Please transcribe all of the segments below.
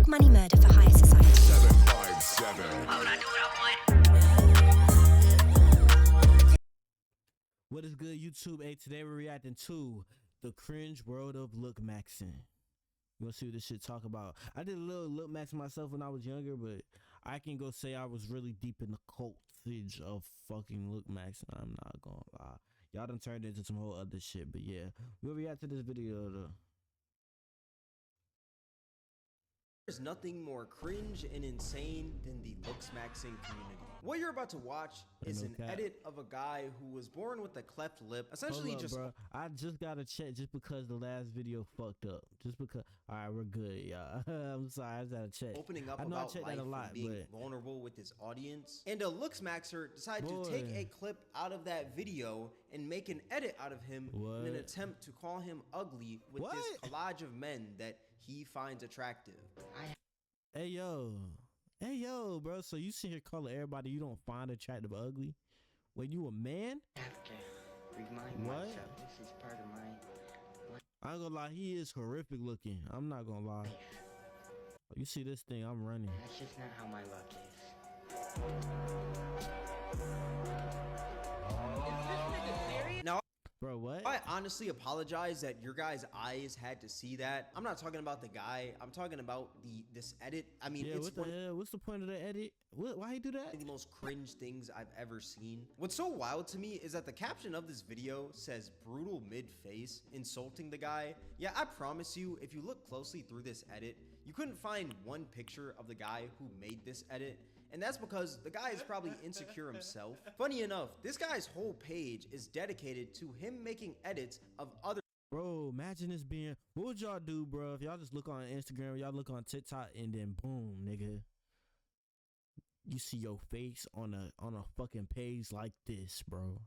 money murder for higher society. 757. Why would I do what I want? What is good, YouTube? Hey, today we're reacting to the cringe world of Looksmaxxing. You wanna see what this shit talk about? I did a little Lookmaxxing myself when I was younger, but I can go say I was really deep in the cultage of fucking Lookmaxxing. I'm not gonna lie. Y'all done turned into some whole other shit, but yeah. We'll react to this video though. There's nothing more cringe and insane than the Looksmaxxing community. What you're about to watch is an edit of a guy who was born with a cleft lip. Essentially, Hold up, just bro. I just gotta check just because the last video fucked up. Just because. All right, we're good, y'all. I'm sorry, I just gotta check. opening up I know I about check life that a lot, and being but vulnerable with his audience. And a Looksmaxxer decided to take a clip out of that video and make an edit out of him in an attempt to call him ugly with this collage of men that he finds attractive. Hey yo, bro. So you sit here calling everybody you don't find attractive ugly when you a man? I have to remind myself this is part of my life. I ain't gonna lie, he is horrific looking. I'm not gonna lie. You see this thing, I'm running. That's just not how my luck is. Now, bro, what? I honestly apologize that your guys' eyes had to see that. I'm not talking about the guy. I'm talking about this edit. I mean, yeah, it's what the hell? What's the point of the edit? Why he do that? one of the most cringe things I've ever seen. What's so wild to me is that the caption of this video says brutal mid-face, insulting the guy. Yeah, I promise you, if you look closely through this edit, you couldn't find one picture of the guy who made this edit. And that's because the guy is probably insecure himself. Funny enough, this guy's whole page is dedicated to him making edits of other. Bro, imagine this being, what would y'all do, bro, if y'all just look on Instagram, y'all look on TikTok, and then boom, nigga, you see your face on a fucking page like this, bro.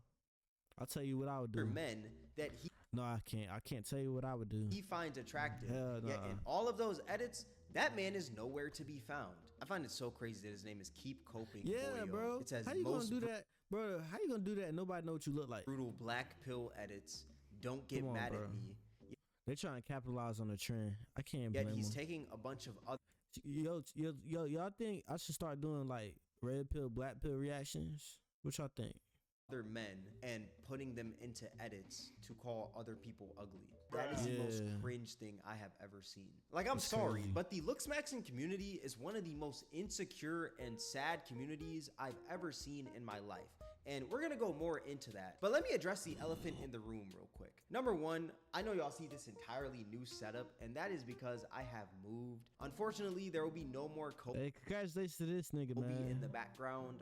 I'll tell you what I would do. Men that No, I can't tell you what I would do. he finds attractive. Hell Yet nah. in all of those edits, that man is nowhere to be found. I find it so crazy that his name is Keep Coping. Yeah, Boyo. bro. It says How you most gonna do that, bro? How you gonna do that and nobody know what you look like? brutal black pill edits. Don't get Come on, mad bro. at me. They trying to capitalize on the trend. I can't Yet blame he's them. taking a bunch of other Y'all think I should start doing like red pill, black pill reactions? What y'all think? men and putting them into edits to call other people ugly. That is the most cringe thing I have ever seen. Like, I'm sorry, crazy. but the Looksmaxxing community is one of the most insecure and sad communities I've ever seen in my life. And we're gonna go more into that. But let me address the elephant in the room real quick. Number one, I know y'all see this entirely new setup, and that is because I have moved. Unfortunately, there will be no more Hey, congratulations to this nigga, man. in the background.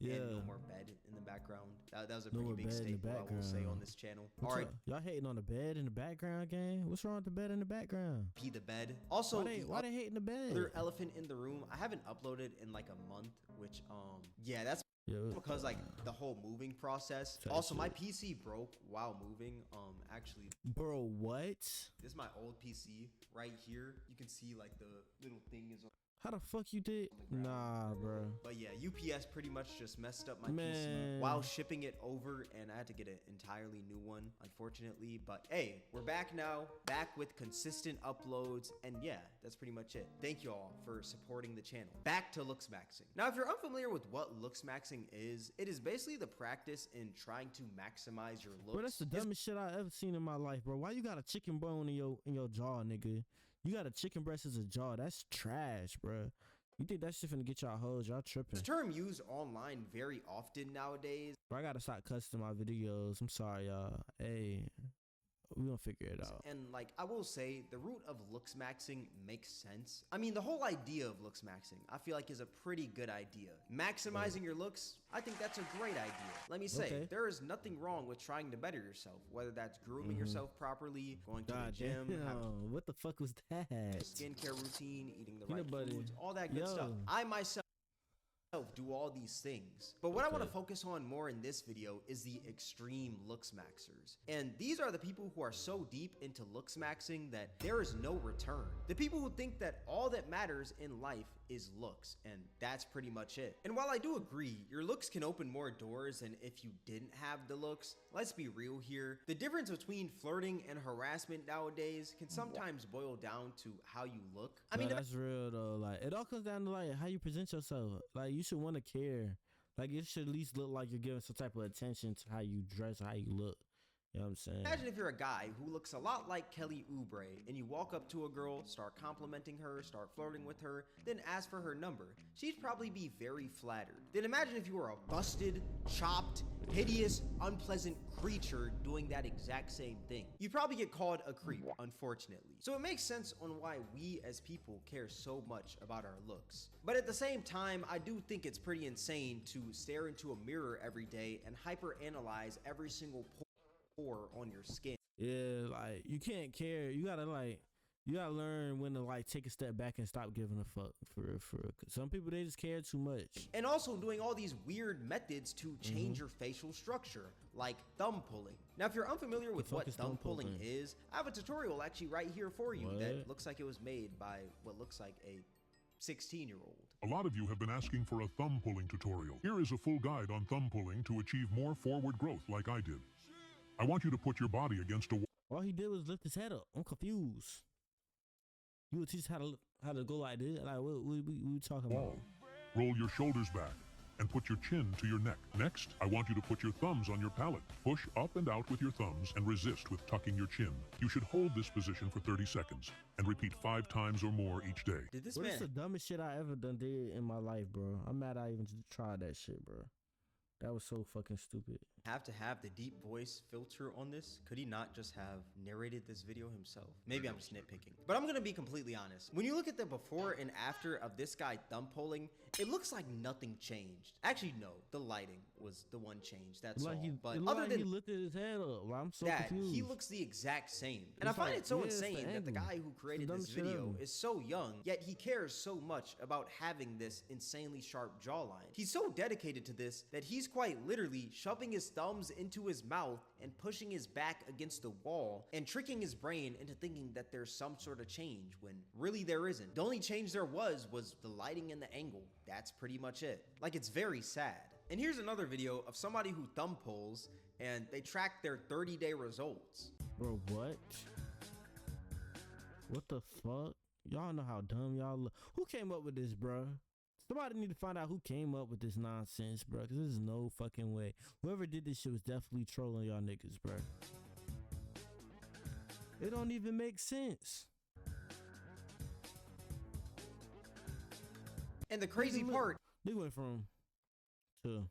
And no more bed in the background. That was a No pretty more big bed in the statement I will say on this channel. What's All right, up? Y'all hating on the bed in the background, gang? What's wrong with the bed in the background? pee the bed. Also, Why they hating the bed? other elephant in the room, I haven't uploaded in like a month, which yeah, that's because like the whole moving process. Also, my PC broke while moving. Actually, Bro, what? this is my old PC right here. You can see like the little thing is on. How the fuck you did? Nah, bro. But yeah, UPS pretty much just messed up my Man. PC while shipping it over, and I had to get an entirely new one, unfortunately. But hey, we're back now, back with consistent uploads, and yeah, that's pretty much it. Thank you all for supporting the channel. Back to Looksmaxxing. Now, if you're unfamiliar with what Looksmaxxing is, it is basically the practice in trying to maximize your looks. Bro, that's the dumbest shit I ever seen in my life, bro. Why you got a chicken bone in your jaw, nigga? You got a chicken breast as a jaw. That's trash, bro. You think that shit finna get y'all hoes? Y'all tripping. This term used online very often nowadays. Bro, I gotta stop cussing my videos. I'm sorry, y'all. Hey, we gonna figure it out. And like, I will say the root of Looksmaxxing makes sense. I mean, the whole idea of Looksmaxxing, I feel like is a pretty good idea. Maximizing your looks, I think that's a great idea. Let me say, there is nothing wrong with trying to better yourself, whether that's grooming yourself properly, going to the gym, having what the fuck was that? skincare routine, eating the Peanut right butter. foods, all that good Yo. stuff. I myself do all these things. But what I want to Okay. focus on more in this video is the extreme Looksmaxxers. And these are the people who are so deep into Looksmaxxing that there is no return. The people who think that all that matters in life is looks, and that's pretty much it. And while I do agree, your looks can open more doors than if you didn't have the looks, let's be real here. The difference between flirting and harassment nowadays can sometimes boil down to how you look. I mean, that's real though. Like it all comes down to like how you present yourself. Like you should want to care. Like it should at least look like you're giving some type of attention to how you dress, how you look. You know what I'm saying? imagine if you're a guy who looks a lot like Kelly Oubre and you walk up to a girl, start complimenting her, start flirting with her, then ask for her number. She'd probably be very flattered. Then imagine if you were a busted, chopped, hideous, unpleasant creature doing that exact same thing. You'd probably get called a creep, unfortunately. So it makes sense on why we as people care so much about our looks. But at the same time, I do think it's pretty insane to stare into a mirror every day and hyper-analyze every single pore on your skin. Yeah, like you can't care. You gotta learn when to like take a step back and stop giving a fuck for real, for real. 'Cause some people, they just care too much. And also doing all these weird methods to change your facial structure, like thumb pulling. Now, if you're unfamiliar with fuck what is thumb thumb pulling pulling? is, I have a tutorial actually right here for you What? that looks like it was made by what looks like a 16-year-old. A lot of you have been asking for a thumb pulling tutorial. Here is a full guide on thumb pulling to achieve more forward growth like I did. I want you to put your body against a wall. All he did was lift his head up. I'm confused. You would teach how to go like this? Like what we talking about? Roll your shoulders back and put your chin to your neck. Next, I want you to put your thumbs on your palate. Push up and out with your thumbs and resist with tucking your chin. You should hold this position for 30 seconds and repeat 5 times or more each day. Did this What is the man dumbest shit I ever did in my life, bro? I'm mad I even tried that shit, bro. That was so fucking stupid. have to have the deep voice filter on this? Could he not just have narrated this video himself? Maybe I'm just nitpicking. But I'm gonna be completely honest. When you look at the before and after of this guy thumb pulling, it looks like nothing changed. Actually, no, the lighting was the one change. That's Like all. he, But it looked other like than he lifted his head up. Like, I'm so that, confused. he looks the exact same. And It's I find like, it so yeah, it's the insane that the angle. guy who created dumb this shit video ever. is so young, yet he cares so much about having this insanely sharp jawline. He's so dedicated to this that he's quite literally shoving his thumbs into his mouth and pushing his back against the wall and tricking his brain into thinking that there's some sort of change when really there isn't. The only change there was the lighting and the angle. That's pretty much it. Like, it's very sad. And here's another video of somebody who thumb pulls and they track their 30-day results. Bro, what? What the fuck? Y'all know how dumb y'all look. Who came up with this, bro? Somebody need to find out who came up with this nonsense, bro. Cause there's no fucking way. Whoever did this shit was definitely trolling y'all niggas, bro. It don't even make sense. And the crazy Look, part they went from to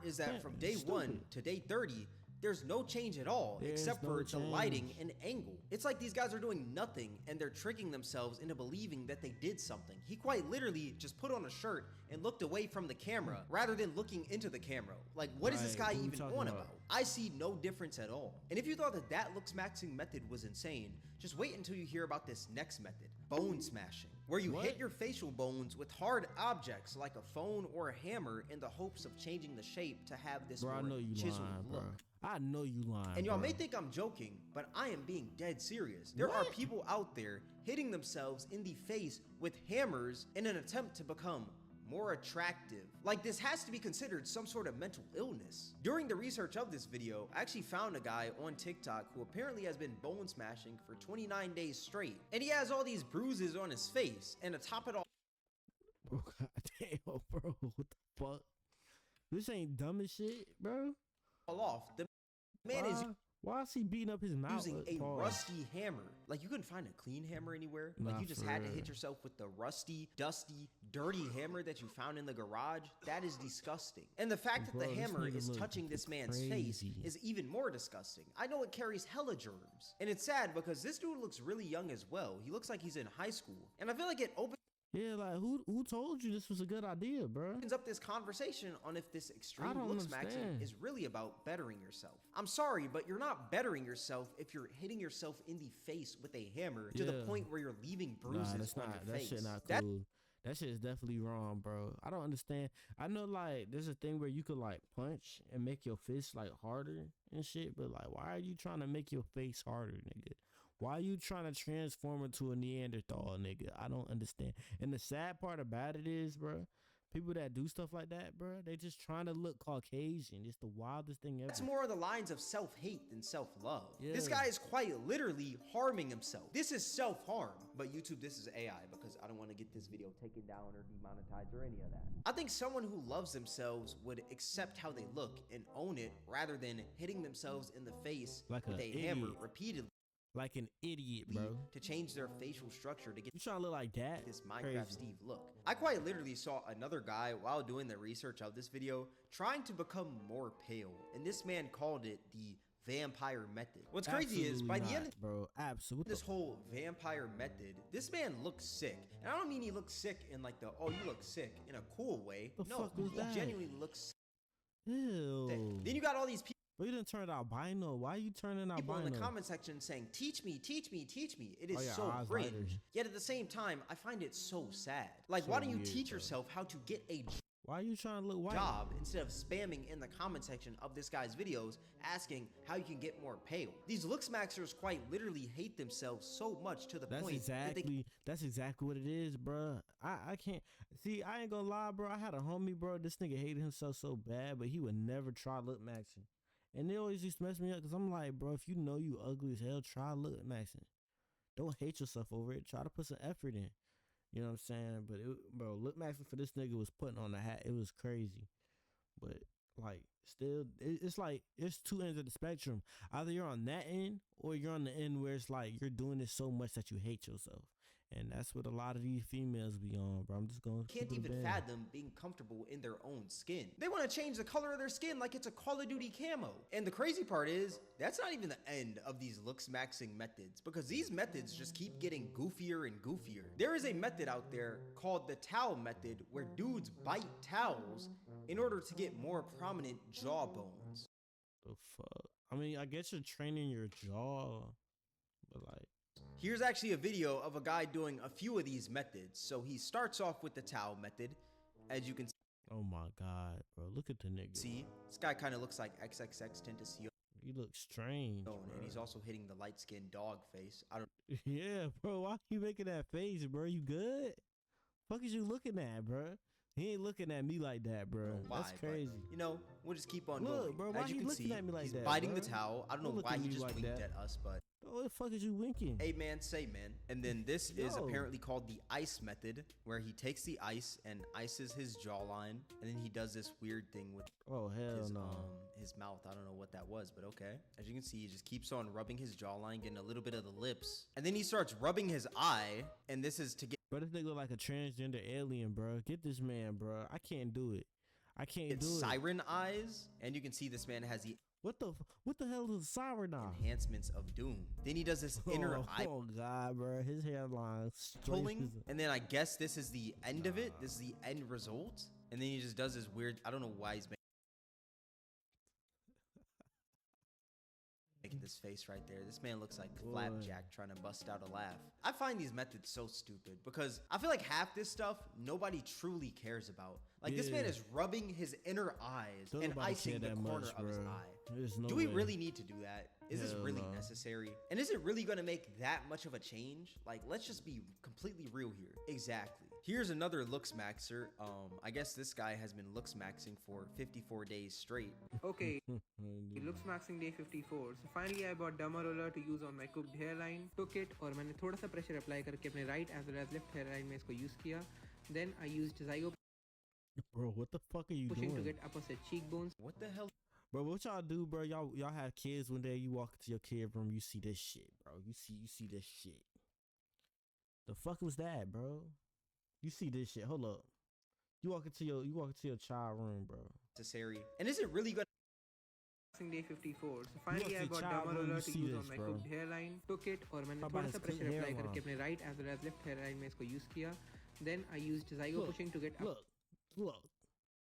is that Man, from day stupid. 1 to day 30, there's no change at all, There's except no for the lighting change. and angle. It's like these guys are doing nothing and they're tricking themselves into believing that they did something. He quite literally just put on a shirt and looked away from the camera rather than looking into the camera. Like, what is this Right, guy what we even talking on about? about? I see no difference at all. And if you thought that that Looksmaxxing method was insane, just wait until you hear about this next method, bone smashing, where you hit What? your facial bones with hard objects like a phone or a hammer in the hopes of changing the shape to have this bro. I more know you chiseled lying, bro. look. I know you lying. And y'all bro. may think I'm joking, but I am being dead serious. There are What? people out there hitting themselves in the face with hammers in an attempt to become more attractive. Like, this has to be considered some sort of mental illness. During the research of this video, I actually found a guy on TikTok who apparently has been bone smashing for 29 days straight. And he has all these bruises on his face, and to top it all Bro, goddamn, bro. What the fuck? This ain't dumb as shit, bro. off, the man is Why is he beating up his mouth? using a Pause. rusty hammer. Like, you couldn't find a clean hammer anywhere. Like, Nah, you just for had to real. hit yourself with the rusty, dusty, dirty hammer that you found in the garage. That is disgusting. And the fact that Bro, the this hammer nigga is look touching this man's face crazy. is even more disgusting. I know it carries hella germs. And it's sad because this dude looks really young as well. He looks like he's in high school. And I feel like it opens Yeah, like who told you this was a good idea, bro? up this conversation on if this extreme don't Looksmaxxing understand. is really about bettering yourself. I'm sorry, but you're not bettering yourself if you're hitting yourself in the face with a hammer to the Yeah. point where you're leaving bruises Nah, that's on not. your That face. shit not That- cool. That shit is definitely wrong, bro. I don't understand. I know like there's a thing where you could like punch and make your fist like harder and shit, but like why are you trying to make your face harder, nigga? Why are you trying to transform into a Neanderthal, nigga? I don't understand. And the sad part about it is, bro, people that do stuff like that, bro, they just trying to look Caucasian. It's the wildest thing ever. That's more of the lines of self-hate than self-love. Yeah. This guy is quite literally harming himself. This is self-harm. But YouTube, this is AI because I don't want to get this video taken down or demonetized or any of that. I think someone who loves themselves would accept how they look and own it rather than hitting themselves in the face Like with an a hammer idiot. repeatedly Like an idiot, bro. to change their facial structure to get You trying to look like that? this Minecraft Crazy. Steve look. I quite literally saw another guy while doing the research of this video trying to become more pale, and this man called it the vampire method. What's crazy is by the end of bro, absolutely. this whole vampire method, this man looks sick. And I don't mean he looks sick in like the, oh, you look sick in a cool way. The No, fuck was he that? genuinely looks Ew. sick. Then you got all these Bro, you didn't turn albino. Why you turning people albino? in the comment section saying, teach me, teach me, teach me. It is Oh, yeah, so eyes cringe. lighter. Yet at the same time, I find it so sad. Like, So why don't you weird, teach bro. yourself how to get a Why you trying to look white? job instead of spamming in the comment section of this guy's videos asking how you can get more pale? These Looksmaxxers quite literally hate themselves so much to the That's point that they exactly what it is, bro. I can't see. I ain't gonna lie, bro. I had a homie, bro. This nigga hated himself so bad, but he would never try Lookmaxxing. And they always used to mess me up because I'm like, bro, if you know you ugly as hell, try Lookmaxxing. Don't hate yourself over it. Try to put some effort in. You know what I'm saying? But bro, Lookmaxxing for this nigga was putting on the hat. It was crazy. But like, still, it's like it's two ends of the spectrum. Either you're on that end or you're on the end where it's like you're doing it so much that you hate yourself. And that's what a lot of these females be on, bro. I'm just going to can't even fathom being comfortable in their own skin. They want to change the color of their skin like it's a Call of Duty camo. And the crazy part is, that's not even the end of these Looksmaxxing methods, because these methods just keep getting goofier and goofier. There is a method out there called the towel method where dudes bite towels in order to get more prominent jawbones. The fuck? I mean, I guess you're training your jaw, but like, Here's actually a video of a guy doing a few of these methods. So he starts off with the towel method. As you can oh my god, bro, look at the nigga. see, this guy kind of looks like XXX Tentacion. He looks strange, bro. And he's also hitting the light-skinned dog face. I don't Yeah, bro, why you making that face, bro? You good? Fuck is you looking at, bro? He ain't looking at me like that, bro. know why, That's crazy. but, you know, we'll just keep on Look, going. bro, why As you he can looking see, at me like he's that, biting bro? the towel. I don't know Don't look why at he me just like winked that. at us, but What the fuck is you winking? hey man, say man. And then this is Yo. apparently called the ice method, where he takes the ice and ices his jawline, and then he does this weird thing with Oh hell his no. his mouth. I don't know what that was, but okay. As you can see, he just keeps on rubbing his jawline, getting a little bit of the lips, and then he starts rubbing his eye, and this is to get Bro, this nigga look like a transgender alien, bro. Get this man, bro. I can't do it. I can't do it. siren eyes, and you can see this man has the What the hell is a siren eye? enhancements of doom. Then he does this inner eye Oh god, bro. His hairline straight pulling, as a- and then I guess this is the end of it. This is the end result, and then he just does this weird. I don't know why he's making this face right there. This man looks like Boy. Flapjack trying to bust out a laugh. I find these methods so stupid because I feel like half this stuff nobody truly cares about. Like this man Yeah. is rubbing his inner eyes Don't and nobody icing care the that corner much, of his bro. eye. There's no Do we way. really need to do that? Is this Hell really no. necessary? And is it really going to make that much of a change? Like, let's just be completely real here. Exactly. Here's another Looksmaxxer. I guess this guy has been Looksmaxxing for 54 days straight. Okay, Looksmaxxing day 54. So finally I bought Derma roller to use on my cooked hairline. Took it और मैंने थोड़ा सा pressure apply करके अपने right as well as left hairline में इसको use किया. Then I used Zygo Bro, what the fuck are you pushing to doing? get opposite cheekbones. What the hell? Bro, what y'all do, bro? Y'all have kids one day, you walk into your kid room, you see this shit, bro. You see this shit. The fuck was that, bro? You see this shit. Hold up. You walk into your child room, bro. Necessary? And is it really going Looksmaxxing day 54. So finally I see bought child Derma room, roller you to see use this, on my bro. cooked hairline. Took it और मैंने How थोड़ा about सा his pressure clean apply hairline? करके अपने right as well as left hairline में इसको use किया. Then I used Zygo Look, pushing to get Look.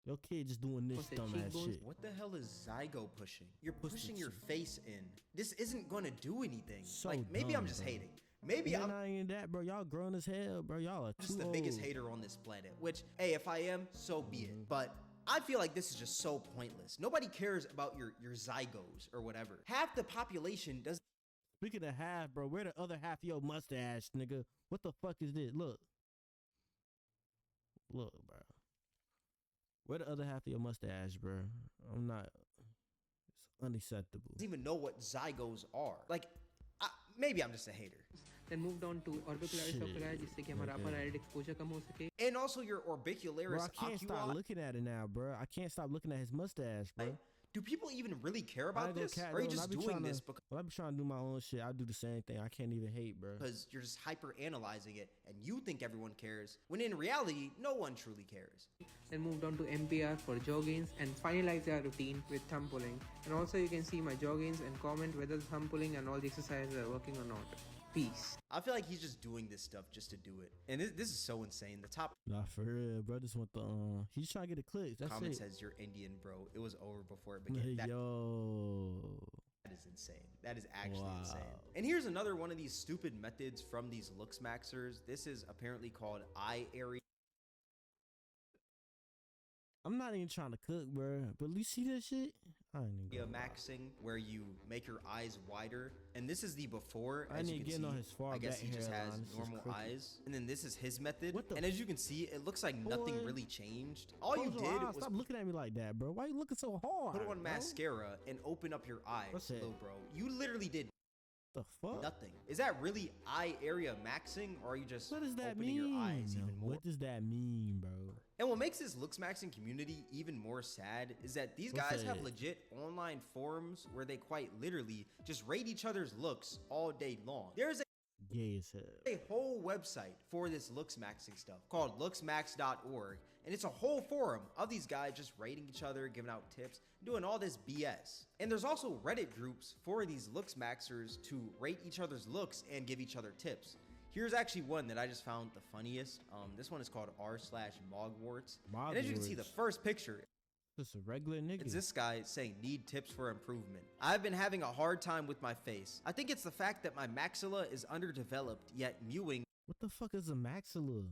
Your kid just doing this Opposite dumbass cheekbones. shit. What the hell is Zygo pushing? You're Pussy pushing your cheek. face in. This isn't going to do anything. So like, maybe I'm dumb, just bro. hating. Maybe Yeah, I'm not even that, bro. Y'all grown as hell, bro. Y'all are just too the biggest old. hater on this planet, which, hey, if I am, so be it. But I feel like this is just so pointless. Nobody cares about your zygos or whatever. Half the population doesn't Speaking of half, bro, where the other half of your mustache, nigga? What the fuck is this? Look, bro. Where the other half of your mustache, bro? I'm not. It's unacceptable. even know what zygos are. Like, maybe I'm just a hater. Then moved on to orbicularis Shit, oculi, जिससे कि हमारा okay. upper eyelid exposure कम हो सके. And also your Bro, orbicularis I can't stop oculi. looking at it now, bro. I can't stop looking at his mustache, bro. Do people even really care I about ain't gonna this? cap, Or are you though, when I just be doing trying this to- When I be trying to do my own shit, I do the same thing. I can't even hate, bro. because you're just hyper analyzing it and you think everyone cares, when in reality, no one truly cares. Then moved on to MPR for jaw gains and finalized our routine with thumb pulling. And also you can see my jaw gains and comment whether the thumb pulling and all the exercises are working or not. Peace. I feel like he's just doing this stuff just to do it. And this is so insane. The top Nah, for real, bro. Just want the he's trying to get the clicks. That's comment it. says you're Indian, bro. It was over before it began. That Yo. is insane. That is actually Wow. insane. And here's another one of these stupid methods from these Looksmaxxers. This is apparently called eye area I'm not even trying to cook, bro. But you see that shit? I ain't even gonna lie. maxing, where you make your eyes wider. And this is the before. I As ain't you can getting see, on his far I guess back he just has hairline. This is normal crooked. eyes. And then this is his method. What the And as you can see, it looks like nothing Boy. really changed. All you Close your did eyes. was Stop looking at me like that, bro. Why you looking so hard? put on bro? mascara and open up your eyes, What's that? little bro. You literally did The fuck? nothing. Is that really eye area maxing, or are you just What does that opening mean? your eyes even more? What does that mean, bro? And what makes this Looksmaxxing community even more sad is that these What's guys have that? legit online forums where they quite literally just rate each other's looks all day long. There's Gay as hell. a whole website for this Looksmaxxing stuff called looksmax.org, and it's a whole forum of these guys just rating each other, giving out tips, doing all this BS. And there's also Reddit groups for these Looksmaxxers to rate each other's looks and give each other tips. Here's actually one that I just found the funniest. This one is called r/mogwarts. And as you can see, the Mogwarts. first picture, Just a regular nigga. it's this guy saying, need tips for improvement. I've been having a hard time with my face. I think it's the fact that my maxilla is underdeveloped, yet mewing What the fuck is a maxilla?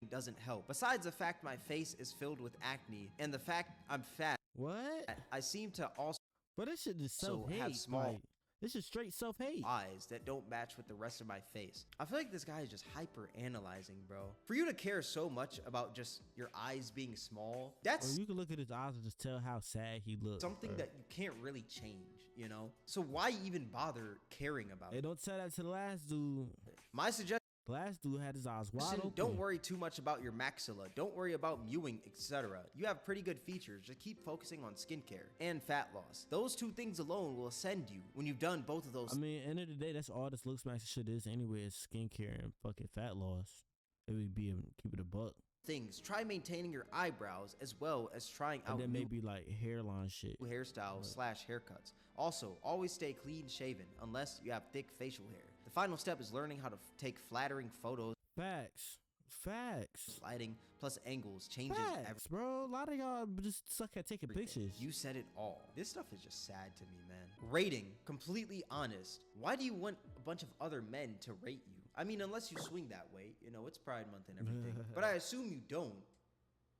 doesn't help. Besides the fact my face is filled with acne, and the fact I'm fat, What? I seem to also But this shit is So have self-hate. small- Like, this is straight self-hate. eyes that don't match with the rest of my face. I feel like this guy is just hyper analyzing, bro. For you to care so much about just your eyes being small, Or that's you can look at his eyes and just tell how sad he looks. something bro. that you can't really change, you know? So why even bother caring about Hey, it? don't tell that to the last dude. My suggestion, The last dude had his eyes wide open. don't worry too much about your maxilla. Don't worry about mewing, etc. You have pretty good features. Just keep focusing on skincare and fat loss. Those two things alone will ascend you when you've done both of those. I mean, end of the day, that's all this Looksmaxxing shit is anyway. Is skincare and fucking fat loss. It would be keep it a buck. things. Try maintaining your eyebrows as well as trying And out then new maybe like hairline shit. hairstyles/haircuts. Also, always stay clean shaven unless you have thick facial hair. The final step is learning how to take flattering photos. Facts. Facts. Lighting plus angles changes everything. Facts, bro. A lot of y'all just suck at taking pictures. You said it all. This stuff is just sad to me, man. Rating, completely honest. Why do you want a bunch of other men to rate you? I mean, unless you swing that way, you know, it's Pride Month and everything. But I assume you don't.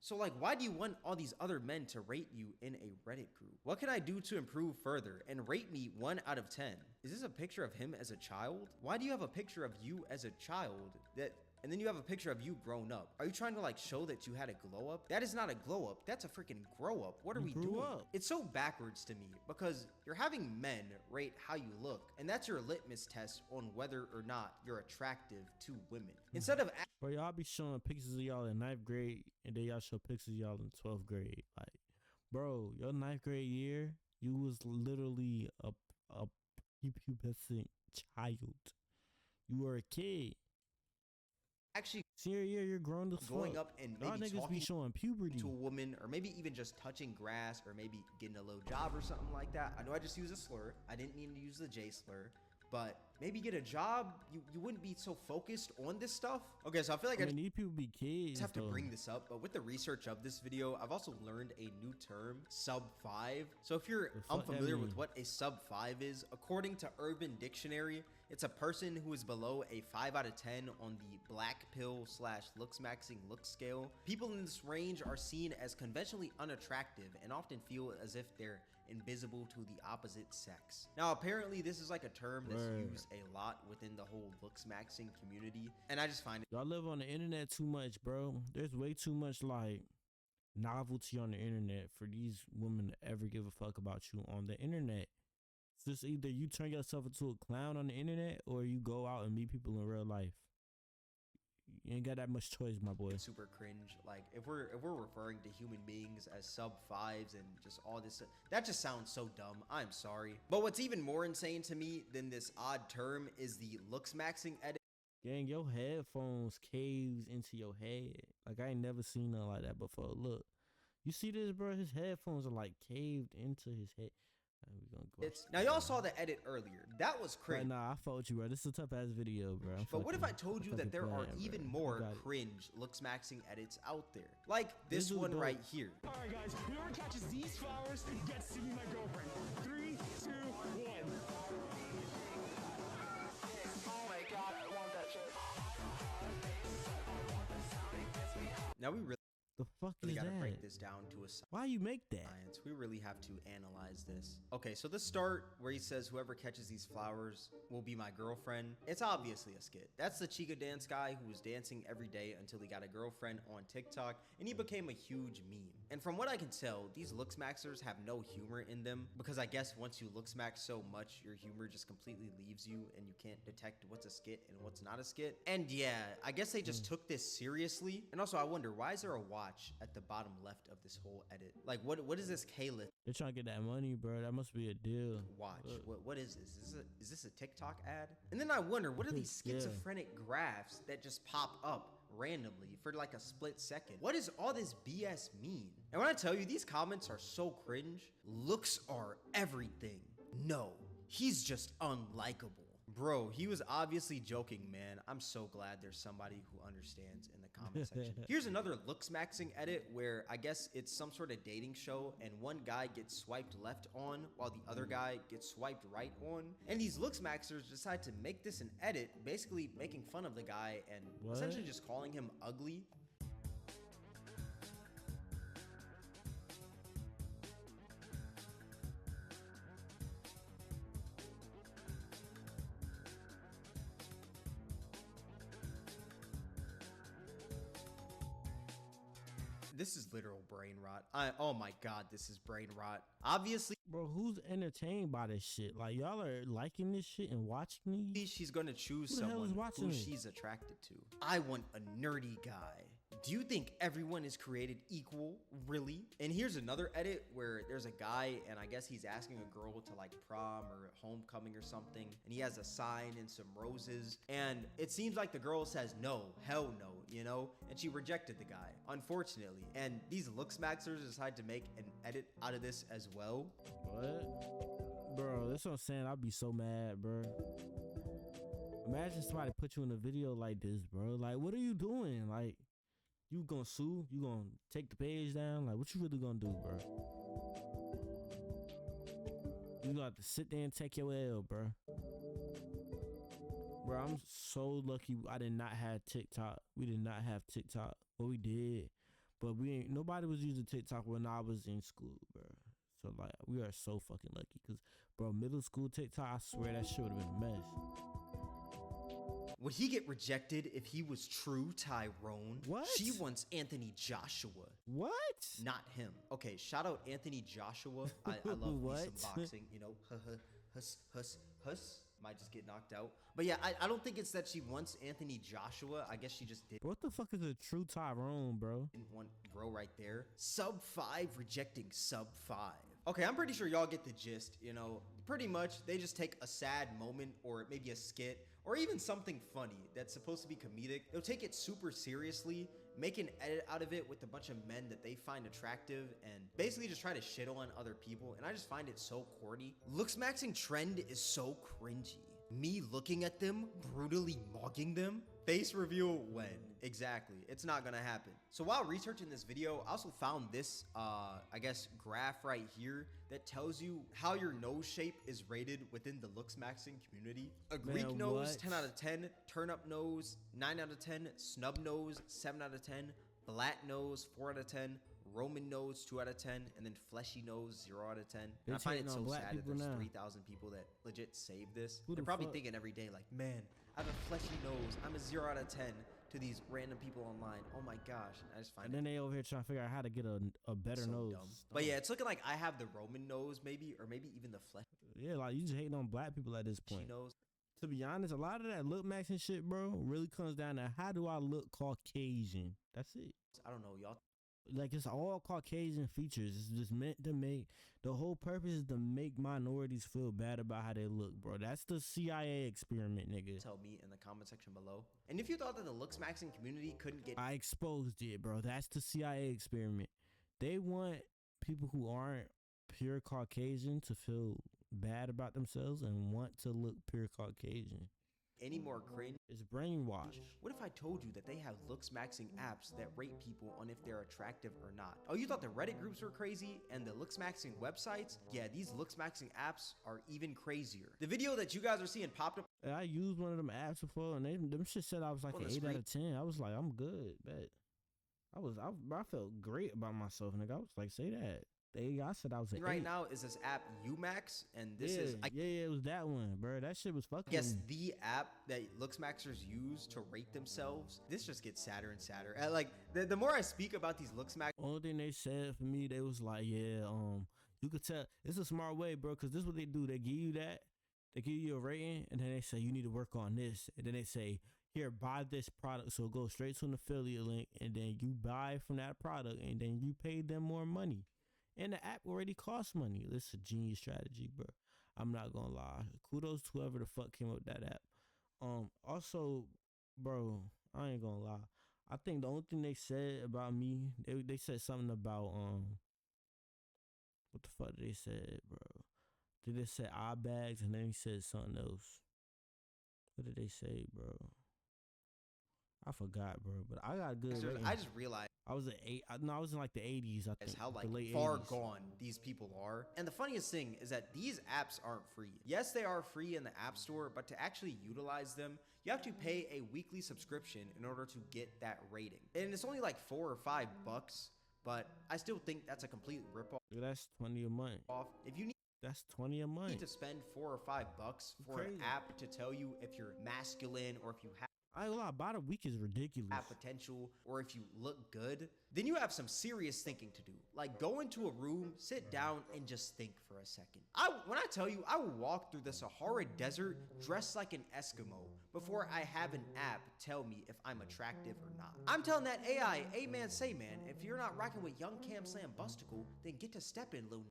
So, like, why do you want all these other men to rate you in a Reddit group? What can I do to improve further and rate me 1 out of 10? Is this a picture of him as a child? Why do you have a picture of you as a child and then you have a picture of you grown up? Are you trying to like show that you had a glow up? That is not a glow up. That's a freaking grow up. What are we grew doing? up. It's so backwards to me because you're having men rate how you look, and that's your litmus test on whether or not you're attractive to women. Instead of Bro, y'all be showing pictures of y'all in 9th grade and then y'all show pictures of y'all in 12th grade. Like, bro, your 9th grade year, you was literally a pubescent child. You were a kid. actually Senior year, you're grown as going fuck. up and Y'all maybe niggas be talking showing puberty. to a woman, or maybe even just touching grass, or maybe getting a little job or something like that. I know I just used a slur. I didn't mean to use the J slur, but maybe get a job, you wouldn't be so focused on this stuff. Okay, so I feel like I mean, these people be kids. just have to though. bring this up, but with the research of this video, I've also learned a new term, sub 5. So if you're The fuck that unfamiliar with mean? what a sub 5 is, according to Urban Dictionary, it's a person who is below a 5 out of 10 on the black pill / Looksmaxxing look scale. People in this range are seen as conventionally unattractive and often feel as if they're invisible to the opposite sex. Now, apparently this is like a term that's Word. used a lot within the whole Looksmaxxing community, and I just find it Y'all live on the internet too much, bro. There's way too much like novelty on the internet for these women to ever give a fuck about you on the internet. It's just either you turn yourself into a clown on the internet or you go out and meet people in real life. You ain't got that much choice, my boy. super cringe. Like if we're referring to human beings as sub 5s and just all this, that just sounds so dumb. I'm sorry. But what's even more insane to me than this odd term is the Looksmaxxing edit. Gang, your headphones caves into your head. Like I ain't never seen nothing like that before. Look, you see this, bro? His headphones are like caved into his head. We gonna go. Now y'all saw the edit earlier. That was Right, cringe. nah, I fought with you, bro. This is a tough ass video, bro. But what if I told you that there are even more cringe? cringe Looksmaxxing edits out there? Like This this dude one dope. right here. All right, guys, whoever catches these flowers gets to be my girlfriend. 3, 2, 1. Oh my god, I want that shit. Now we really The fuck is gotta that? break this down to a Why you make that? science. We really have to analyze this. Okay, so the start where he says whoever catches these flowers will be my girlfriend. It's obviously a skit. That's the Chica dance guy who was dancing every day until he got a girlfriend on TikTok and he became a huge meme. And from what I can tell, these Looksmaxxers have no humor in them because I guess once you Looksmax so much, your humor just completely leaves you and you can't detect what's a skit and what's not a skit. And yeah, I guess they just took this seriously. And also I wonder, why is there a watch at the bottom left of this whole edit? Like what is this K-list They're trying to get that money, bro. That must be a deal. watch? Look. What is this? Is this a TikTok ad? And then I wonder, what are these Yeah. schizophrenic graphs that just pop up randomly for like a split second? What does all this BS mean? And when I tell you, these comments are so cringe. Looks are everything. No, he's just unlikable. Bro, he was obviously joking, man. I'm so glad there's somebody who understands in the comment section. Here's another Looksmaxxing edit where I guess it's some sort of dating show and one guy gets swiped left on while the other guy gets swiped right on. And these Looksmaxxers decide to make this an edit, basically making fun of the guy and What? essentially just calling him ugly. This is literal brain rot. Oh my god, this is brain rot. Obviously, Bro, who's entertained by this shit? Like y'all are liking this shit and watching these? she's gonna choose Who the hell someone is watching who this? she's attracted to. I want a nerdy guy. Do you think everyone is created equal? Really? And here's another edit where there's a guy and I guess he's asking a girl to like prom or homecoming or something. And he has a sign and some roses. And it seems like the girl says no, hell no, you know? And she rejected the guy, unfortunately. And these Looksmaxxers decide to make an edit out of this as well. What? Bro, that's what I'm saying. I'd be so mad, bro. Imagine somebody put you in a video like this, bro. Like, what are you doing? Like, you gonna sue? You gonna take the page down? Like, what you really gonna do, bro? You gonna have to sit there and take your L, bro. Bro, I'm so lucky I did not have TikTok. We did not have TikTok. Well, we did, but nobody was using TikTok when I was in school, bro. So like, we are so fucking lucky, cause bro, middle school TikTok, I swear that shit would have been a mess. Would he get rejected if he was true Tyrone? What? She wants Anthony Joshua, What? not him. Okay, shout out Anthony Joshua. I love me What? some boxing, you know. Huss. Might just get knocked out. But yeah, I don't think it's that she wants Anthony Joshua. I guess she just didn't What the fuck is a true Tyrone, bro? want bro right there. Sub 5 rejecting sub 5. Okay, I'm pretty sure y'all get the gist, you know. Pretty much, they just take a sad moment or maybe a skit or even something funny that's supposed to be comedic. They'll take it super seriously, make an edit out of it with a bunch of men that they find attractive and basically just try to shit on other people. And I just find it so corny. Looksmaxxing trend is so cringy. Me looking at them, brutally mugging them? Face reveal when? Exactly, it's not gonna happen. So while researching this video, I also found this, I guess, graph right here that tells you how your nose shape is rated within the Looksmaxxing community. A Greek nose, 10 out of 10. Turn up nose, 9 out of 10. Snub nose, 7 out of 10. Flat nose, 4 out of 10. Roman nose, 2 out of 10, and then fleshy nose, 0 out of 10. And I find it so sad that there's 3,000 people that legit save this. They're probably thinking every day like, man, I have a fleshy nose. I'm a 0 out of 10 to these random people online. Oh my gosh. I just find and then they over here trying to figure out how to get a better so nose. dumb. But yeah, it's looking like I have the Roman nose maybe, or maybe even the fleshy Yeah, like you just hating on black people at this point. nose. To be honest, a lot of that look max and shit, bro, really comes down to how do I look Caucasian? That's it. I don't know, y'all. Like, it's all Caucasian features. It's just meant to make, the whole purpose is to make minorities feel bad about how they look, bro. That's the CIA experiment, nigga. Tell me in the comment section below. And if you thought that the Looksmaxxing community couldn't get, I exposed it, bro. That's the CIA experiment. They want people who aren't pure Caucasian to feel bad about themselves and want to look pure Caucasian. any more cringe, It's brainwashed. what if I told you that they have Looksmaxxing apps that rate people on if they're attractive or not? Oh, you thought the Reddit groups were crazy and the Looksmaxxing websites? Yeah, these Looksmaxxing apps are even crazier. The video that you guys are seeing popped up, I used one of them apps before, and them shit said I was like On an the 8 out screen. of 10. I was like, I'm good, bet. I felt great about myself, nigga. I was like, say that. I said I was an right 8. now is this app Umax, and this yeah, is, I yeah, it was that one, bro. That shit was fucking. guess, the app that Looksmaxxers use to rate themselves. This just gets sadder and sadder. Like, the more I speak about these Looksmaxx, Only thing they said for me, they was like, yeah, you could tell it's a smart way, bro, because this is what they do. They give you that, they give you a rating, and then they say you need to work on this, and then they say, here, buy this product. So go straight to an affiliate link, and then you buy from that product, and then you pay them more money. And the app already costs money. This is a genius strategy, bro. I'm not gonna lie. Kudos to whoever the fuck came up with that app. Also, bro, I ain't gonna lie. I think the only thing they said about me, they said something about what the fuck did they say, bro? Did they say eye bags, and then he said something else? What did they say, bro? I forgot, bro. But I got a good rating. I just realized I was I was in like the 80s. I think how like the late far 80s. gone these people are. And the funniest thing is that these apps aren't free. Yes, they are free in the App Store, but to actually utilize them, you have to pay a weekly subscription in order to get that rating. And it's only like $4 or $5, but I still think that's a complete ripoff. That's 20 a month. If you That's 20 a month. need to spend $4 or $5 for an Crazy. app to tell you if you're masculine or if you have I ain't gonna lie, about a week is ridiculous. potential or if you look good, then you have some serious thinking to do. Like, go into a room, sit down, and just think for a second. When I tell you, I will walk through the Sahara Desert dressed like an Eskimo before I have an app tell me if I'm attractive or not. I'm telling that AI, hey man, say man, if you're not rocking with Young Cam Slam Busticle, then get to stepping, Lil.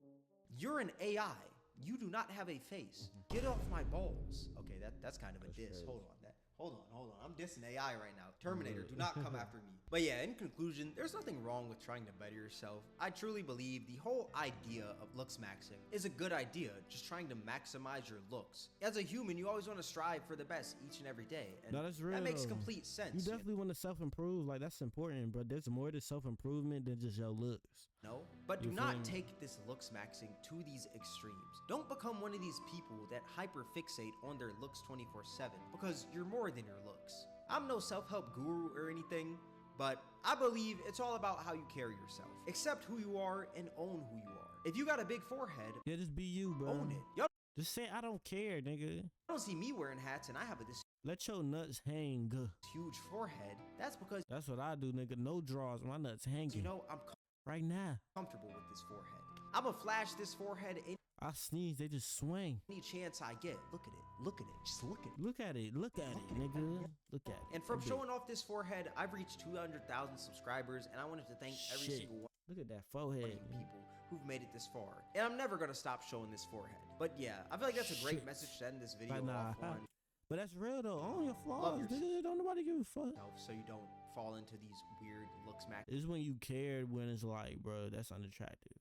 You're an AI. You do not have a face. Get off my balls. Okay, that's kind of a diss. Hold on. Hold on. I'm dissing AI right now. Terminator, do not come after me. But yeah, in conclusion, there's nothing wrong with trying to better yourself. I truly believe the whole idea of Looksmaxxing is a good idea, just trying to maximize your looks. As a human, you always want to strive for the best each and every day. And No, that's real, that makes though. complete sense. You definitely want to self-improve. Like, that's important, but there's more to self-improvement than just your looks. No, but do You not feel me? take this Looksmaxxing to these extremes. Don't become one of these people that hyperfixate on their looks 24/7 because you're more than your looks. I'm no self-help guru or anything, but I believe it's all about how you carry yourself. Accept who you are and own who you are. If you got a big forehead, Yeah, just be you, bro. own it. Y'all Just say, I don't care, nigga. don't see me wearing hats and I have this Let your nuts hang. huge forehead. That's because, That's what I do, nigga. No drawers. My nuts hanging. you know, I'm Right now. comfortable with this forehead. I'm gonna flash this forehead I sneeze, they just swing. any chance I get. Look at it. Look at it. Just look at it. Look at it, nigga. Look at it. And from That big- showing off this forehead, I've reached 200,000 subscribers, and I wanted to thank every Shit. single one Look at that of forehead. you people who've made it this far. And I'm never gonna stop showing this forehead. But yeah, I feel like that's a great Shit. message to end this video But nah, off on. But that's real though. Own your Love flaws. yourself. Nigga. Don't nobody give a fuck. So you don't fall into these weird Looksmaxxing It's when you cared when it's like, bro, that's unattractive.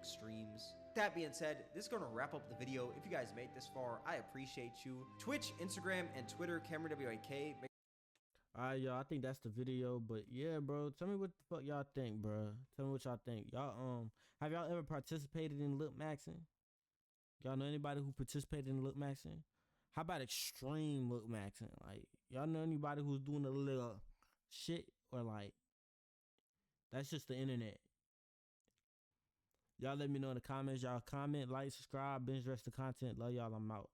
extremes. That being said, this is going to wrap up the video. If you guys made it this far, I appreciate you. Twitch, Instagram, and Twitter, Cameron WIK. Alright, y'all. I think that's the video. But yeah, bro. Tell me what the fuck y'all think, bro. Tell me what y'all think. Y'all have y'all ever participated in Looksmaxxing? Y'all know anybody who participated in Looksmaxxing? How about extreme Looksmaxxing? Like, y'all know anybody who's doing a little shit or like that's just the internet? Y'all let me know in the comments. Y'all comment, like, subscribe, binge rest the content. Love y'all. I'm out.